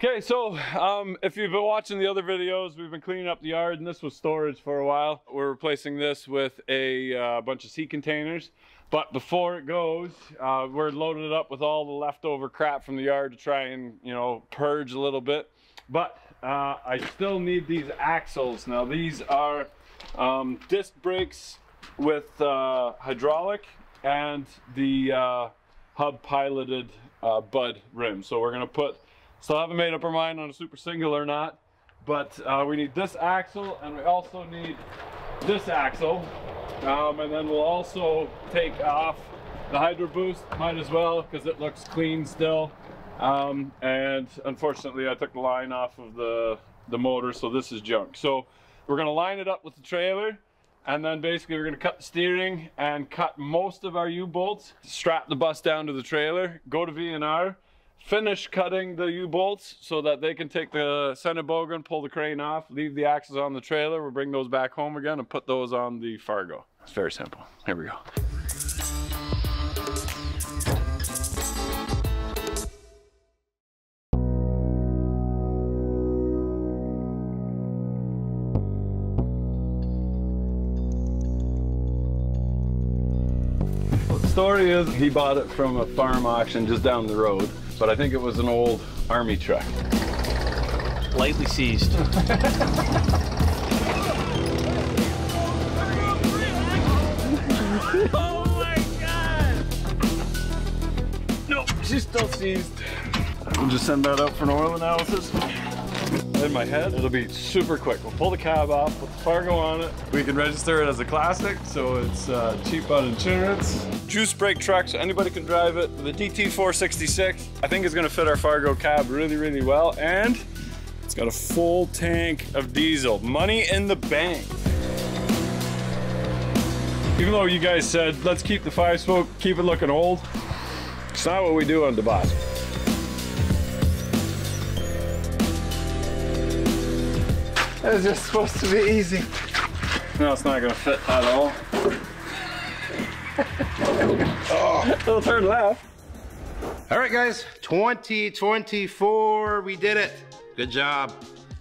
Okay, so if you've been watching the other videos, we've been cleaning up the yard, and this was storage for a while. We're replacing this with a bunch of seat containers. But before it goes, we're loading it up with all the leftover crap from the yard to try and, you know, purge a little bit. But I still need these axles. Now these are disc brakes with hydraulic and the hub piloted Bud rim. So we're gonna put, still haven't made up our mind on a super single or not, but we need this axle, and we also need this axle. And then we'll also take off the Hydro Boost, might as well, because it looks clean still. And unfortunately I took the line off of the motor, so this is junk. So we're gonna line it up with the trailer, and then basically we're gonna cut the steering and cut most of our U-bolts, strap the bus down to the trailer, go to V&R, finish cutting the U-bolts so that they can take the center bogan, pull the crane off, leave the axles on the trailer, we'll bring those back home again and put those on the Fargo. It's very simple. Here we go. Well, the story is he bought it from a farm auction just down the road, but I think it was an old army truck. Lightly seized. Oh my God! Nope, she's still seized. We'll just send that out for an oil analysis. In my head, it'll be super quick. We'll pull the cab off, put the Fargo on it. We can register it as a classic, so it's cheap on insurance. Juice brake truck, so anybody can drive it. The DT466, I think it's gonna fit our Fargo cab really, really well. And it's got a full tank of diesel. Money in the bank. Even though you guys said, let's keep the 5-spoke, keep it looking old, it's not what we do on DeBoss. It was just supposed to be easy. No, it's not gonna fit at all. Oh, little turn left. All right, guys, 2024, we did it. Good job.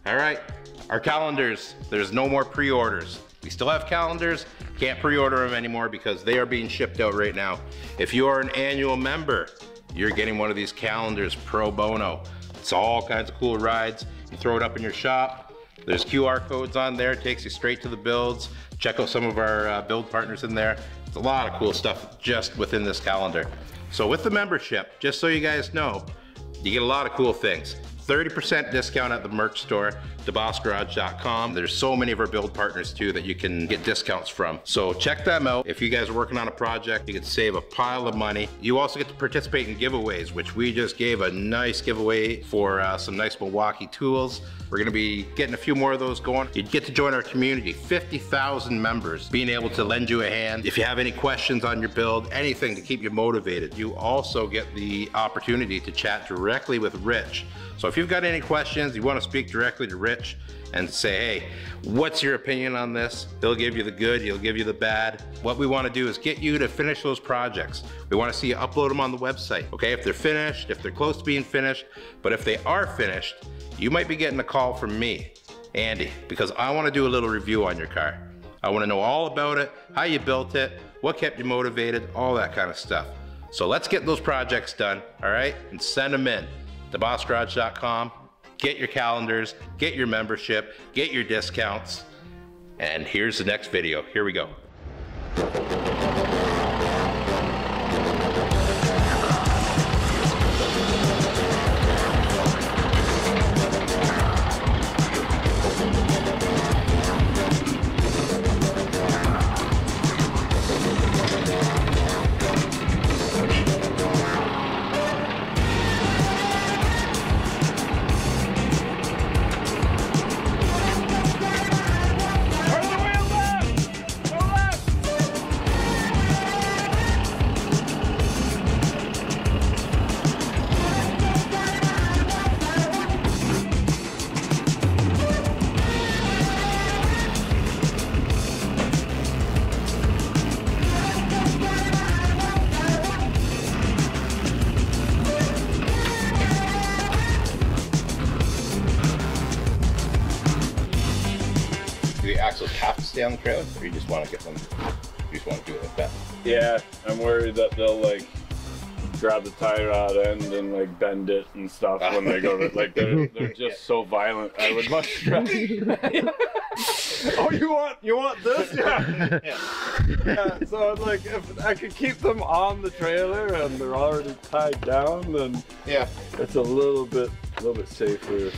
All right, our calendars, there's no more pre-orders. We still have calendars, can't pre-order them anymore because they are being shipped out right now. If you are an annual member, you're getting one of these calendars pro bono. It's all kinds of cool rides. You throw it up in your shop. There's QR codes on there, takes you straight to the builds. Check out some of our build partners in there. It's a lot of cool stuff just within this calendar. So with the membership, just so you guys know, you get a lot of cool things. 30% discount at the merch store, thebossgarage.com. There's so many of our build partners too that you can get discounts from. So check them out. If you guys are working on a project, you can save a pile of money. You also get to participate in giveaways, which we just gave a nice giveaway for some nice Milwaukee tools. We're gonna be getting a few more of those going. You get to join our community, 50,000 members, being able to lend you a hand. If you have any questions on your build, anything to keep you motivated, you also get the opportunity to chat directly with Rich. So if you've got any questions, you want to speak directly to Rich and say, hey, what's your opinion on this? He'll give you the good, he'll give you the bad. What we want to do is get you to finish those projects. We want to see you upload them on the website, okay? If they're finished, if they're close to being finished, but if they are finished, you might be getting a call from me, Andy, because I want to do a little review on your car. I want to know all about it, how you built it, what kept you motivated, all that kind of stuff. So let's get those projects done, all right? And send them in. thebossgarage.com, get your calendars, get your membership, get your discounts, and here's the next video. Here we go. axles have to stay on the trailer, or you just want to get them? You just want to do it like that? Yeah, I'm worried that they'll like grab the tie rod end and like bend it and stuff when they go to, like they're just so violent. I would much rather. Oh, you want this? Yeah. Yeah. So like, if I could keep them on the trailer and they're already tied down, then Yeah. it's a little bit safer.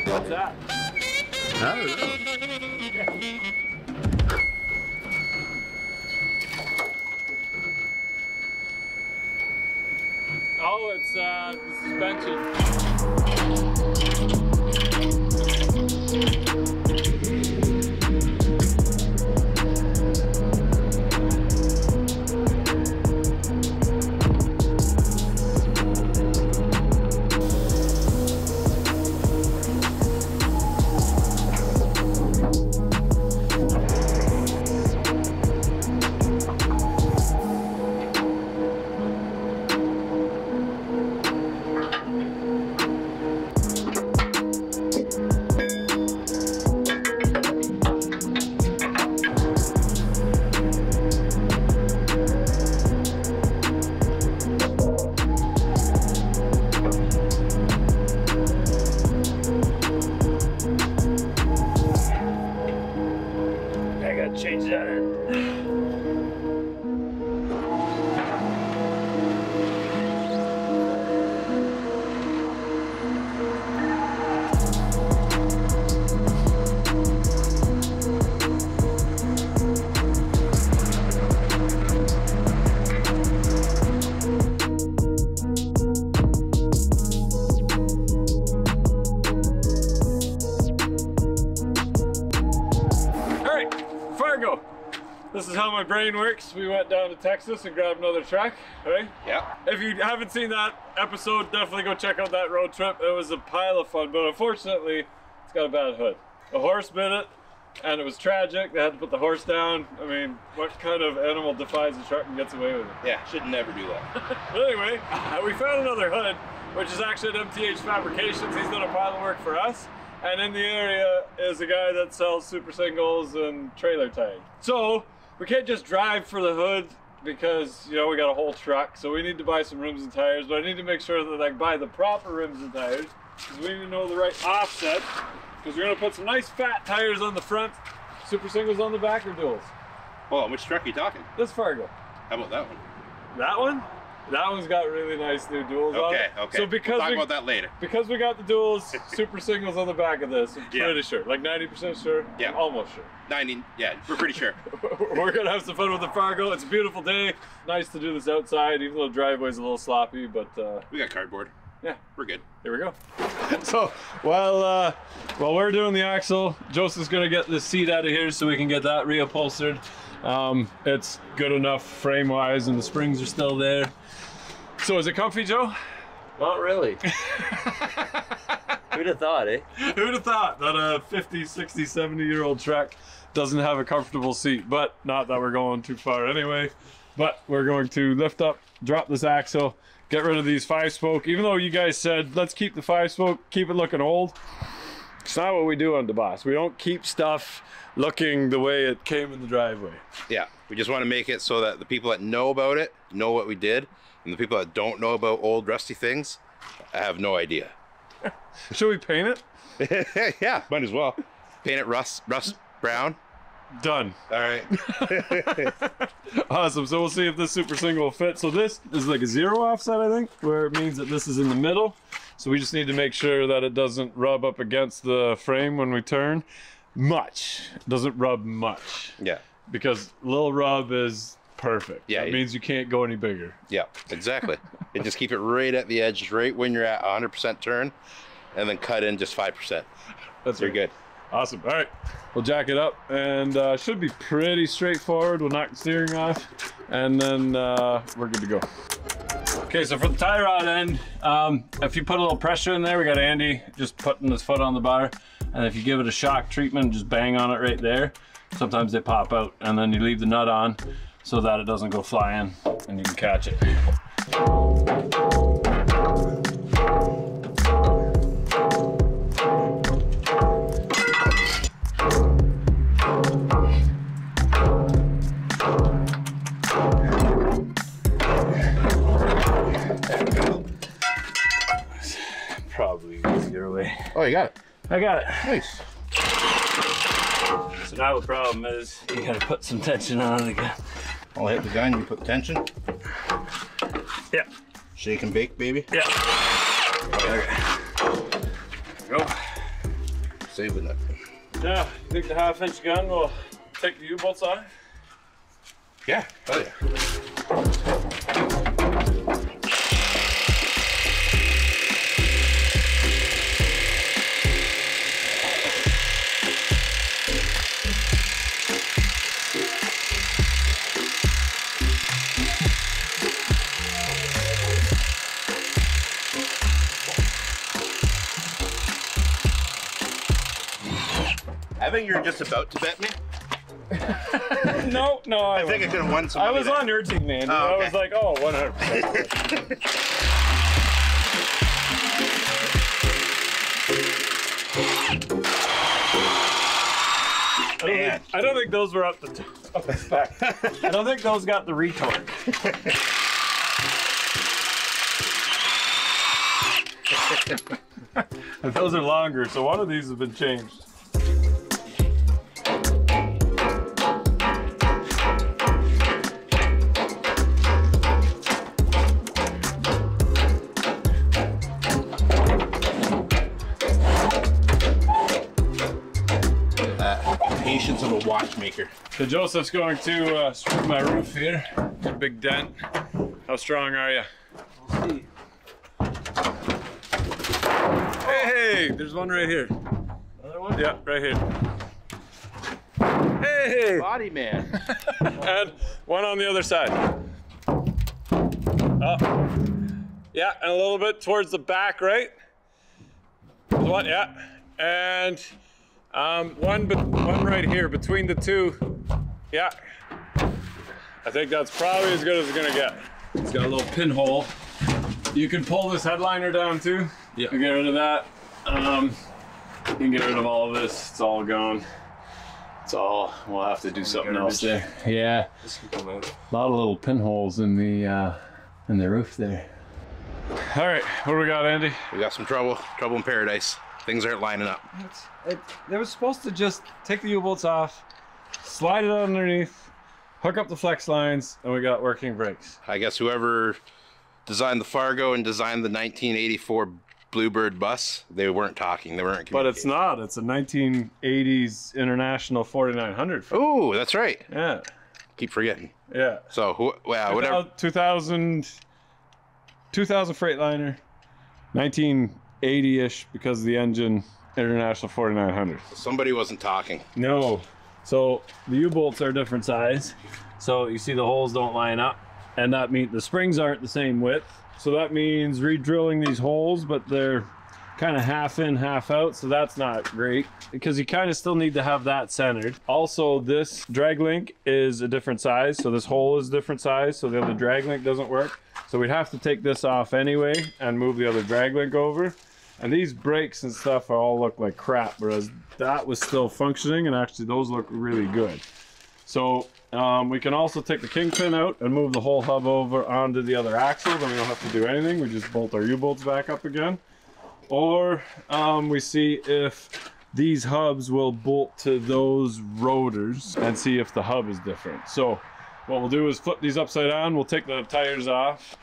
What's that? I don't know. Oh, it's the suspension. Change that in. Fargo. This is how my brain works. We went down to Texas and grabbed another truck, right? Yeah. If you haven't seen that episode, definitely go check out that road trip. It was a pile of fun, but unfortunately, it's got a bad hood. A horse bit it, and it was tragic. They had to put the horse down. I mean, what kind of animal defies a truck and gets away with it? Yeah, should never do that. But anyway, we found another hood, which is actually at MTH Fabrications. He's done a pile of work for us. And in the area is a guy that sells super singles and trailer tires. So we can't just drive for the hood because, you know, we got a whole truck. So we need to buy some rims and tires, but I need to make sure that I buy the proper rims and tires because we need to know the right offset, because we're gonna put some nice fat tires on the front, super singles on the back, or duals. Well, which truck are you talking? This Fargo. How about that one? That one? That one's got really nice new duals on it. Okay. So because we'll talk about that later. Because we got the duals, super singles on the back of this, I'm Yeah. pretty sure. Like 90% sure? Yeah. I'm almost sure. 90, yeah, we're pretty sure. We're gonna have some fun with the Fargo. It's a beautiful day. Nice to do this outside, even though the driveway's a little sloppy, but We got cardboard. yeah. We're good. Here we go. So, while we're doing the axle, Joseph's gonna get this seat out of here so we can get that reupholstered. It's good enough frame-wise, and the springs are still there. So, is it comfy, Joe? Not really. Who'd have thought, eh? Who'd have thought that a 50, 60, 70-year-old truck doesn't have a comfortable seat? But not that we're going too far anyway. But we're going to lift up, drop this axle, get rid of these 5-spoke. Even though you guys said, let's keep the 5-spoke, keep it looking old. It's not what we do on DeBoss. We don't keep stuff looking the way it came in the driveway. Yeah, we just want to make it so that the people that know about it know what we did, and the people that don't know about old rusty things have no idea. Should we paint it? Yeah, might as well. Paint it rust brown. Done. All right. Awesome. So we'll see if this super single will fit. So this is like a 0 offset, I think, where it means that this is in the middle. So we just need to make sure that it doesn't rub up against the frame when we turn. It doesn't rub much. Yeah. Because little rub is perfect. Yeah. That means you can't go any bigger. Yeah, exactly. And just keep it right at the edge, right when you're at 100% turn, and then cut in just 5%. That's You're good. Awesome. All right, we'll jack it up, and should be pretty straightforward. We'll knock the steering off, and then we're good to go. Okay, so for the tie rod end, if you put a little pressure in there, we got Andy just putting his foot on the bar, and if you give it a shock treatment, just bang on it right there, sometimes they pop out, and then you leave the nut on so that it doesn't go flying, and you can catch it. Probably easier way. Oh, you got it. I got it. Nice. So now the problem is you gotta put some tension on it again. I'll hit the gun, you put tension. Yeah. Shake and bake, baby. Yeah. Okay. Go. Saving it. Now, you think the 1/2-inch gun will take the U-bolts off? Yeah, oh yeah. I think you're just about to bet me. No, I think I could have won some money. I was on your team, man. Oh, okay. I was like, oh, 100%. I don't think those were up the spec. I don't think those got the retort. Those are longer, so one of these has been changed. Patience of a watchmaker. So Joseph's going to strip my roof here. A big dent. How strong are you? We'll see. Hey, there's one right here. Another one? Yeah, right here. Hey! Body man. And one on the other side. Oh. Yeah, and a little bit towards the back, right? One, yeah. And one right here between the two. Yeah. I think that's probably as good as it's gonna get. It's got a little pinhole. You can pull this headliner down too. Yeah. Get rid of that. You can get rid of all of this. It's all gone. It's all. We'll have to do something else there. Yeah. This can come out. A lot of little pinholes in the roof there. All right, what do we got, Andy? We got some trouble in paradise. Things aren't lining up. They were supposed to just take the U-bolts off, slide it underneath, hook up the flex lines, and we got working brakes. I guess whoever designed the Fargo and designed the 1984 Bluebird bus, they weren't talking. They weren't communicating. But it's not. It's a 1980s International 4900. Oh, that's right. Yeah. Keep forgetting. Yeah. So, whatever. 2000 Freightliner, 1980-ish because of the engine, International 4900. Somebody wasn't talking. No. So the U-bolts are different size. So you see the holes don't line up, and that means the springs aren't the same width. So that means re-drilling these holes, but they're kind of half in, half out. So that's not great because you kind of still need to have that centered. Also, this drag link is a different size. So this hole is a different size. So the other drag link doesn't work. So we'd have to take this off anyway and move the other drag link over. And these brakes and stuff all look like crap, whereas that was still functioning, and actually those look really good. So we can also take the kingpin out and move the whole hub over onto the other axle. Then we don't have to do anything. We just bolt our U-bolts back up again. Or we see if these hubs will bolt to those rotors and see if the hub is different. So what we'll do is flip these upside down. We'll take the tires off,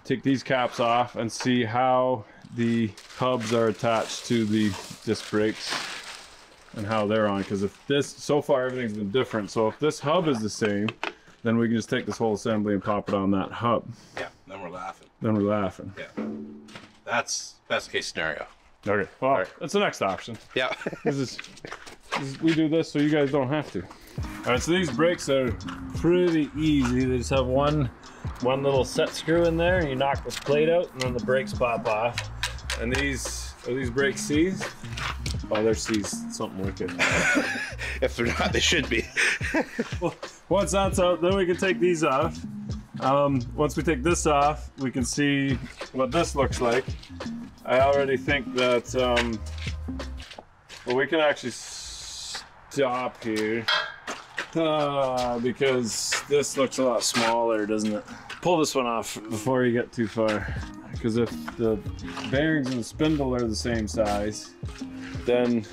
take these caps off, and see how the hubs are attached to the disc brakes and how they're on. Because if this, so far everything's been different. So if this hub is the same, then we can just take this whole assembly and pop it on that hub. Yeah, then we're laughing. Then we're laughing. Yeah, that's best case scenario. Okay, well, all right. That's the next option. Yeah. We do this so you guys don't have to. All right, so these brakes are pretty easy. They just have one little set screw in there, and you knock this plate out, and then the brakes pop off. And these, are these brakes C's? Oh, they're C's, something wicked. If they're not, they should be. Well, once that's out, then we can take these off. Once we take this off, we can see what this looks like. I already think that, well, we can actually stop here because this looks a lot smaller, doesn't it? Pull this one off before you get too far, because if the bearings and the spindle are the same size, then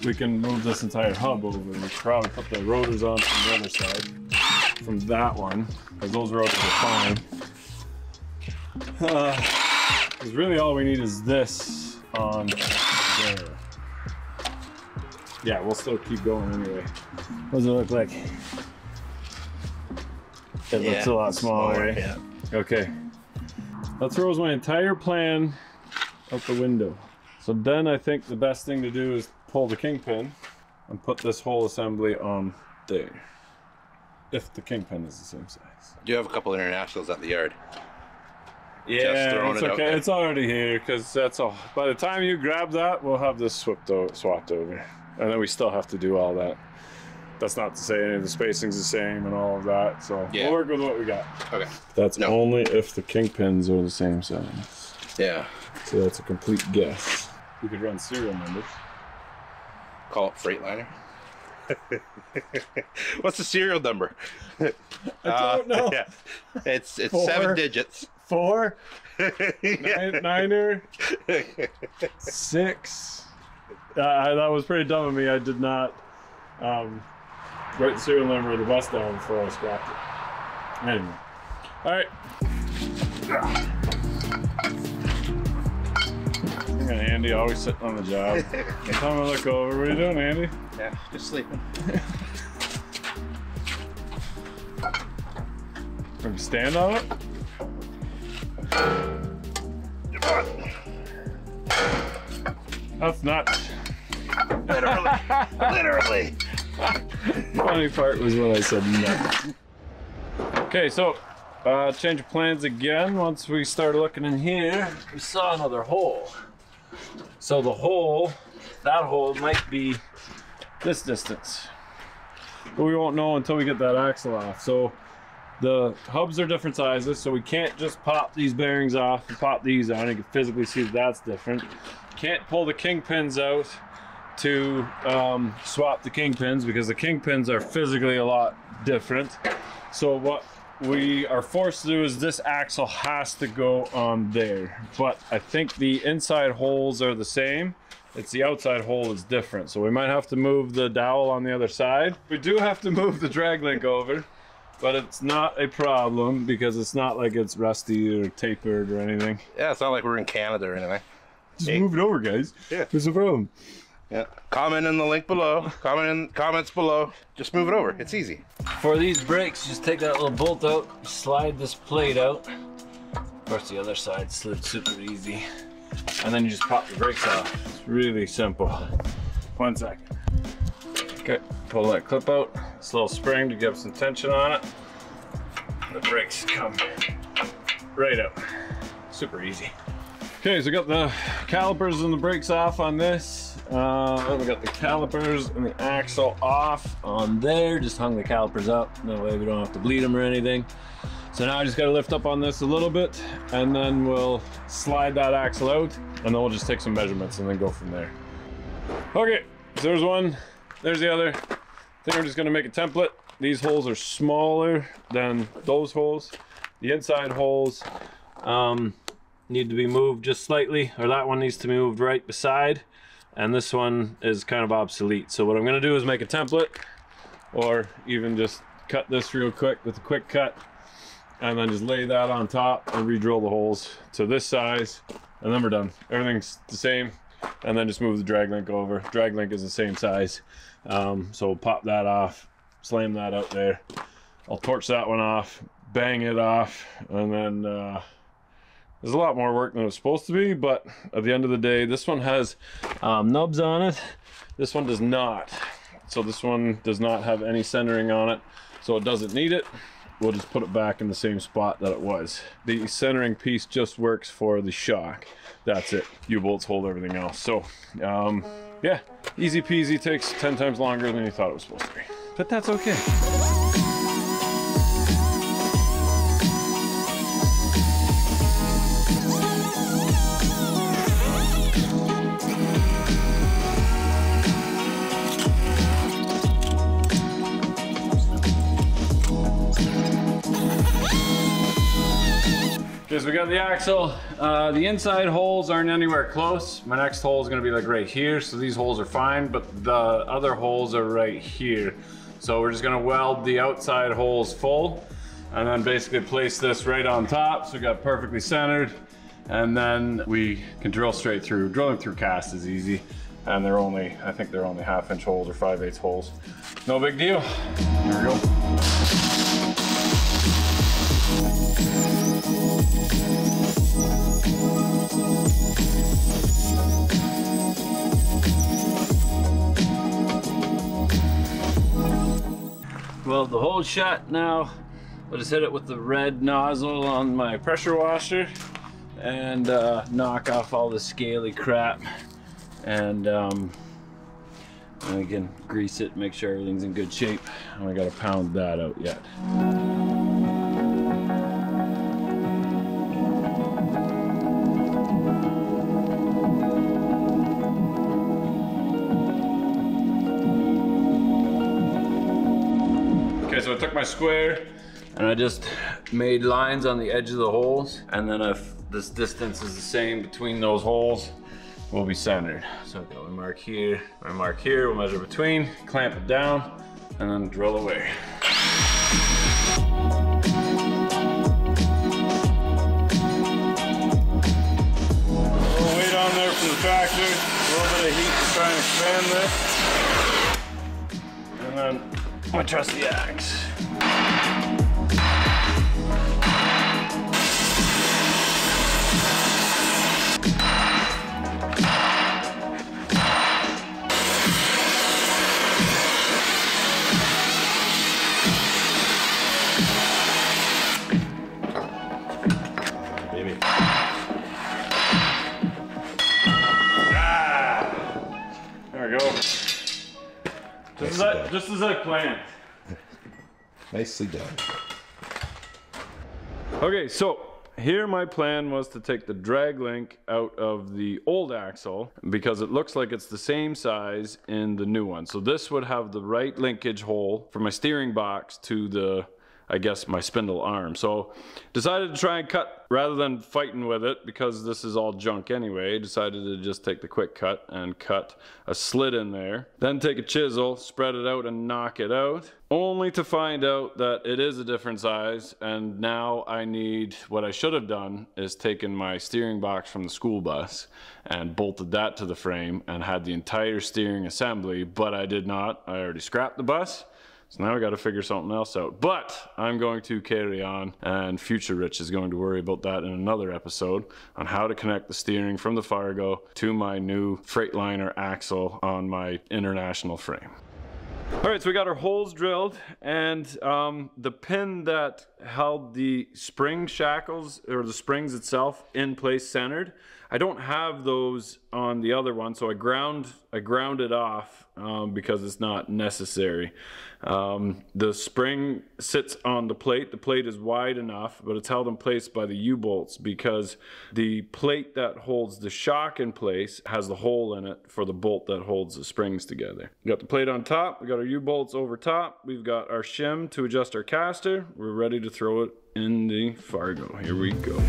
we can move this entire hub over. We can probably put the rotors on from the other side, from that one, because those rotors are fine. Because really all we need is this on there. Yeah, we'll still keep going anyway. What does it look like? It looks a lot smaller, right? Yeah. Okay. That throws my entire plan out the window. So then I think the best thing to do is pull the kingpin and put this whole assembly on there. If the kingpin is the same size. Do you have a couple internationals at the yard? Yeah, it's okay. It's already here, because that's all. By the time you grab that, we'll have this swapped over. And then we still have to do all that. That's not to say any of the spacing's the same and all of that. So we'll work with what we got. Okay. That's only if the kingpins are the same size. Yeah. So that's a complete guess. We could run serial numbers. Call it Freightliner. What's the serial number? I don't know. Yeah. It's 4, 7 digits. 4, 9er, 6. That was pretty dumb of me. I did not write the serial number of the bus down before I scrapped it. Anyway. All right. Look at Andy, always sitting on the job. Every time I look over, what are you doing, Andy? Yeah, just sleeping. Can you stand on it? That's nuts. Literally. Funny part was when I said nuts. Okay, so change of plans again. Once we started looking in here, we saw another hole. So the hole, that hole might be this distance, but we won't know until we get that axle off. So the hubs are different sizes, so we can't just pop these bearings off and pop these on. You can physically see that that's different. Can't pull the kingpins out to swap the kingpins, because the kingpins are physically a lot different. So what we are forced to do is this axle has to go on there, but I think the inside holes are the same. It's the outside hole is different, so we might have to move the dowel on the other side. We do have to move the drag link over, but it's not a problem because it's not like it's rusty or tapered or anything. Yeah, it's not like we're in Canada or anything. Just move it over, guys. Yeah, there's a problem. Yeah, comment in the link below. Comment in comments below. Just move it over. It's easy. For these brakes, just take that little bolt out, slide this plate out. Of course, the other side slid super easy. And then you just pop the brakes off. It's really simple. 1 second. Okay, pull that clip out. This little spring to give some tension on it. The brakes come right out. Super easy. Okay, so we got the calipers and the brakes off on this. We got the calipers and the axle off on there. Just hung the calipers up. That way we don't have to bleed them or anything. So now I just gotta lift up on this a little bit, and then we'll slide that axle out, and then we'll just take some measurements and then go from there. Okay, so there's one, there's the other. I think I'm just gonna make a template. These holes are smaller than those holes. The inside holes need to be moved just slightly, or that one needs to be moved right beside, and this one is kind of obsolete. So what I'm gonna do is make a template, or even just cut this real quick with a quick cut, and then just lay that on top and re-drill the holes to this size, and then we're done. Everything's the same, and then just move the drag link over. Drag link is the same size, so we'll pop that off, slam that out there. I'll torch that one off, bang it off, and then there's a lot more work than it was supposed to be, but at the end of the day, this one has nubs on it. This one does not. So this one does not have any centering on it, so it doesn't need it. We'll just put it back in the same spot that it was. The centering piece just works for the shock. That's it. U-bolts hold everything else. So yeah, easy peasy, takes 10 times longer than you thought it was supposed to be. But that's okay. Okay, so we got the axle. The inside holes aren't anywhere close. My next hole is gonna be like right here, so these holes are fine, but the other holes are right here. So we're just gonna weld the outside holes full, and then basically place this right on top, so we got perfectly centered, and then we can drill straight through. Drilling through cast is easy, and they're only, I think they're only 1/2 inch holes or 5/8 holes. No big deal. Here we go. Well, the hole's shut now. I'll just hit it with the red nozzle on my pressure washer and knock off all the scaly crap, and again, grease it, make sure everything's in good shape. And I gotta pound that out yet. So I took my square and I just made lines on the edge of the holes, and then if this distance is the same between those holes, we'll be centered. So we mark here, we'll measure between, clamp it down, and then drill away. A little weight on there from the tractor, a little bit of heat to try and expand this, and then my trusty axe. Baby. Ah! There we go. Just as I planned. Nicely done. Okay, so here my plan was to take the drag link out of the old axle because it looks like it's the same size in the new one. So this would have the right linkage hole for my steering box to the, I guess, my spindle arm. So decided to try and cut, rather than fighting with it because this is all junk anyway, decided to just take the quick cut and cut a slit in there. Then take a chisel, spread it out and knock it out, only to find out that it is a different size, and now I need, what I should have done is taken my steering box from the school bus and bolted that to the frame and had the entire steering assembly, but I did not. I already scrapped the bus. So now we got to figure something else out. But I'm going to carry on, and future Rich is going to worry about that in another episode on how to connect the steering from the Fargo to my new Freightliner axle on my International frame. All right, so we got our holes drilled, and the pin that held the spring shackles, or the springs itself, in place centered. I don't have those on the other one, so I ground it off because it's not necessary. The spring sits on the plate. The plate is wide enough, but it's held in place by the U-bolts because the plate that holds the shock in place has the hole in it for the bolt that holds the springs together. We got the plate on top, we got our U-bolts over top, we've got our shim to adjust our caster. We're ready to throw it in the Fargo. Here we go.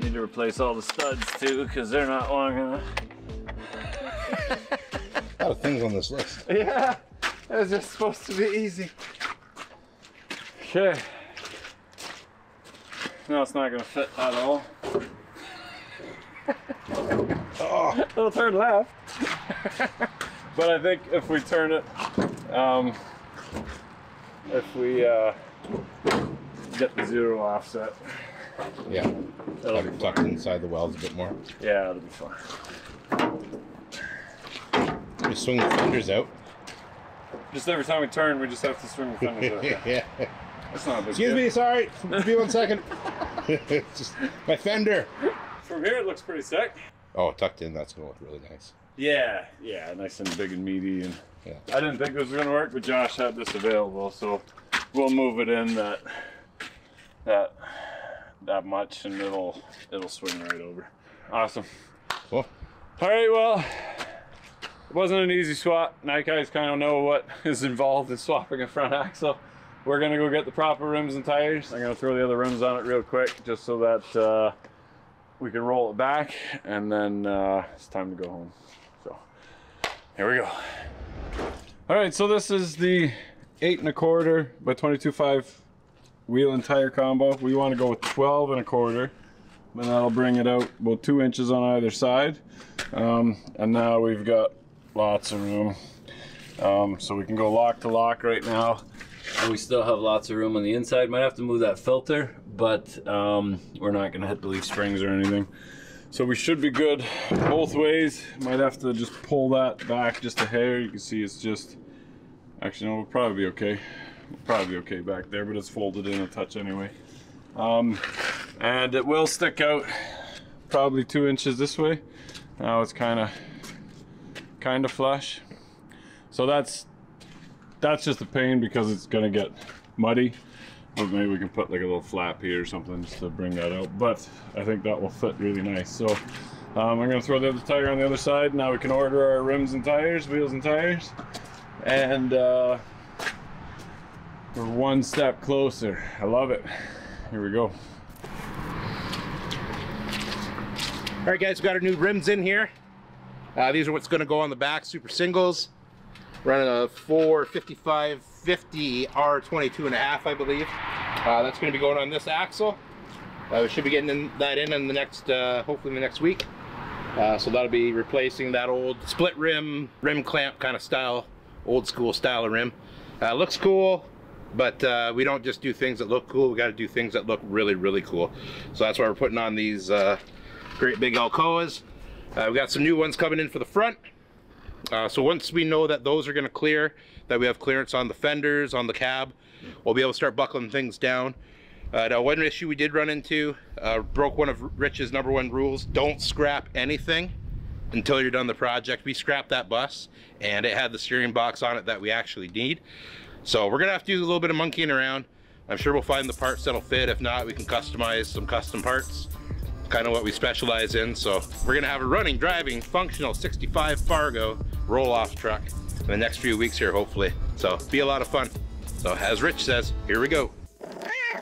Need to replace all the studs too, because they're not long enough. A lot of things on this list. Yeah, it was just supposed to be easy. Okay. No, it's not gonna fit at all. Oh, it'll turn left. But I think if we turn it, if we get the zero offset, Yeah. that'll be Tucked inside the welds a bit more. Yeah, that'll be fine. Just swing the fenders out. Just every time we turn, we just have to swing the fenders out. Yeah. That's not a big Excuse deal. me, sorry. Give me 1 second. Just my fender. From here, it looks pretty sick. Oh, tucked in, that's gonna look really nice. Yeah, nice and big and meaty. And Yeah. I didn't think it was gonna work, but Josh had this available, so we'll move it in that much, and it'll swing right over. Awesome. Cool. All right, well, it wasn't an easy swap. Now you guys kind of know what is involved in swapping a front axle. We're gonna go get the proper rims and tires. I'm gonna throw the other rims on it real quick, just so that we can roll it back, and then it's time to go home. So here we go. All right, so this is the 8 1/4 by 22.5 wheel and tire combo. We want to go with 12 1/4, and that'll bring it out about 2 inches on either side. And now we've got lots of room, so we can go lock to lock right now. And we still have lots of room on the inside. Might have to move that filter, but we're not gonna hit the leaf springs or anything. So we should be good both ways. Might have to just pull that back just a hair. You can see it's just, actually no, we'll probably be okay. We'll probably be okay back there, but it's folded in a touch anyway. And it will stick out probably 2 inches this way. Now it's kind of flush. So that's just a pain because it's gonna get muddy. But maybe we can put like a little flap here or something just to bring that out. But I think that will fit really nice. So I'm gonna throw the other tire on the other side. Now we can order our rims and tires, wheels and tires. And we're one step closer. I love it. Here we go. All right, guys, we got our new rims in here. These are what's gonna go on the back, super singles. Running a 455/50 R22.5, I believe. That's going to be going on this axle. We should be getting that in the next, hopefully in the next week. So that'll be replacing that old split rim clamp kind of style, old school style of rim. Looks cool, but we don't just do things that look cool. We got to do things that look really, really cool. So that's why we're putting on these great big Alcoas. We got some new ones coming in for the front. So once we know that those are going to clear, that we have clearance on the fenders, on the cab, we'll be able to start buckling things down. Now, one issue we did run into, broke one of Rich's #1 rules: don't scrap anything until you're done the project. We scrapped that bus, and it had the steering box on it that we actually need. So we're going to have to do a little bit of monkeying around. I'm sure we'll find the parts that'll fit. If not, we can customize some custom parts. Kind of what we specialize in. So we're gonna have a running, driving, functional 65 Fargo roll-off truck in the next few weeks here, hopefully. So be a lot of fun. So as Rich says, here we go.